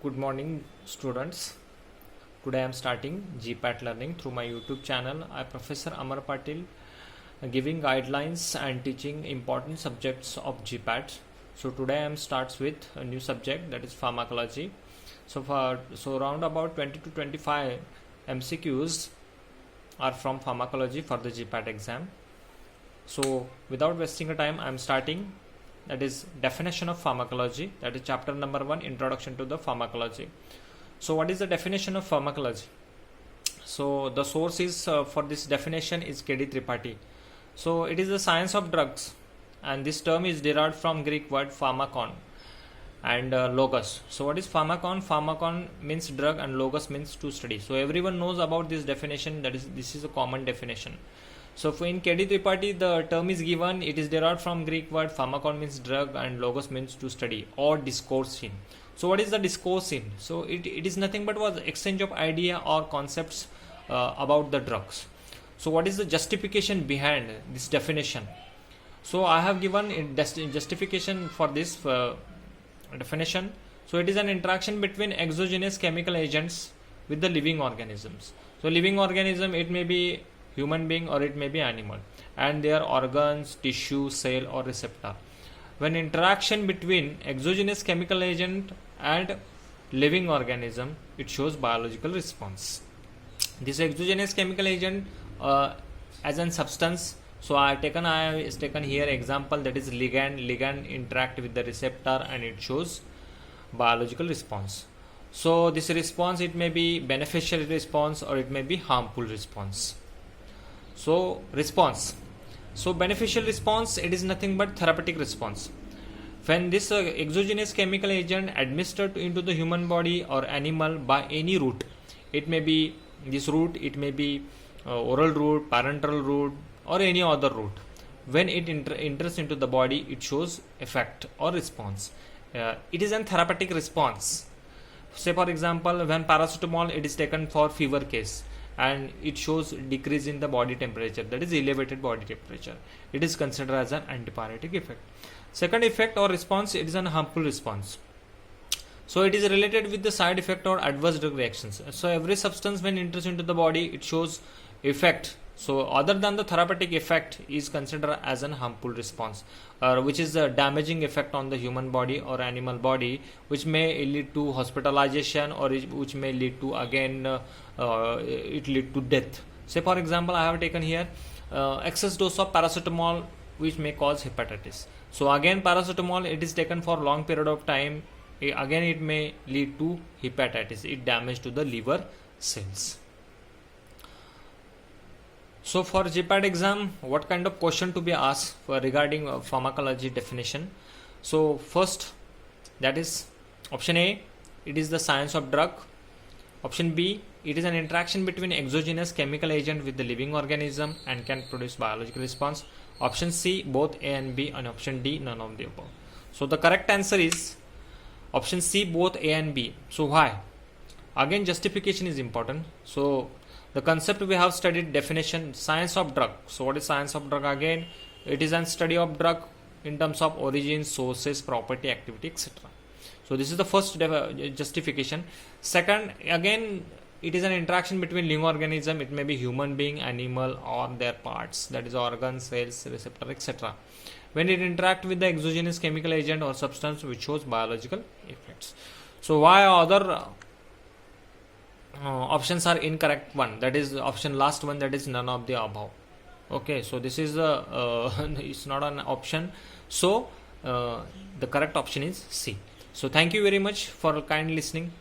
Good morning, students. Today I am starting GPAT learning through my YouTube channel. I am Professor Amar Patil, giving guidelines and teaching important subjects of GPAT. So today I am starts with a new subject, that is pharmacology. So around about 20 to 25 MCQs are from pharmacology for the GPAT exam. So without wasting a time, I am starting. That is definition of pharmacology. That is chapter number 1, introduction to the pharmacology. So what is the definition of pharmacology? So the source is for this definition is K.D. Tripathi. So it is the science of drugs, and this term is derived from Greek word pharmakon and logos. So what is pharmakon? Pharmakon means drug and logos means to study. So everyone knows about this definition. That is, this is a common definition. So for in K.D. Tripathi, the term is given. It is derived from Greek word pharmakon means drug and logos means to study or discourse in. So what is the discourse in? So it is nothing but was exchange of idea or concepts about the drugs. So what is the justification behind this definition? So I have given justification for this definition. So it is an interaction between exogenous chemical agents with the living organisms. So living organism, it may be human being or it may be animal, and their organs, tissue, cell or receptor. When interaction between exogenous chemical agent and living organism, it shows biological response. This exogenous chemical agent as an substance. So I have taken here example, that is ligand interact with the receptor and it shows biological response. So this response, it may be beneficial response or it may be harmful response. So response. So beneficial response, it is nothing but therapeutic response. When this exogenous chemical agent administered into the human body or animal by any route, it may be this route, it may be oral route, parenteral route or any other route. When it enters into the body, it shows effect or response. It is a therapeutic response. Say for example, when paracetamol, it is taken for fever case, and it shows decrease in the body temperature, that is elevated body temperature. It is considered as an antipyretic effect. Second effect or response, it is an harmful response. So it is related with the side effect or adverse drug reactions. So every substance when enters into the body, it shows effect. So other than the therapeutic effect is considered as an harmful response, which is a damaging effect on the human body or animal body, which may lead to hospitalization or which may lead to it lead to death. Say for example, I have taken here excess dose of paracetamol, which may cause hepatitis. So again, paracetamol, it is taken for long period of time. Again, it may lead to hepatitis. It damage to the liver cells. So for GPAT exam, what kind of question to be asked regarding pharmacology definition? So first, that is option A, it is the science of drug. Option B, it is an interaction between exogenous chemical agent with the living organism and can produce biological response. Option C, both A and B, and option D, none of the above. So the correct answer is option C, both A and B. So why? Again, justification is important. So the concept we have studied, definition, science of drug. So what is science of drug? Again, it is a study of drug in terms of origin, sources, property, activity, etc. So this is the first justification. Second, again, it is an interaction between living organism. It may be human being, animal or their parts, that is organs, cells, receptor, etc. When it interact with the exogenous chemical agent or substance, which shows biological effects. So why other options are incorrect one, that is option last one, that is none of the above. Okay, so this is it's not an option. So the correct option is C. So thank you very much for kind listening.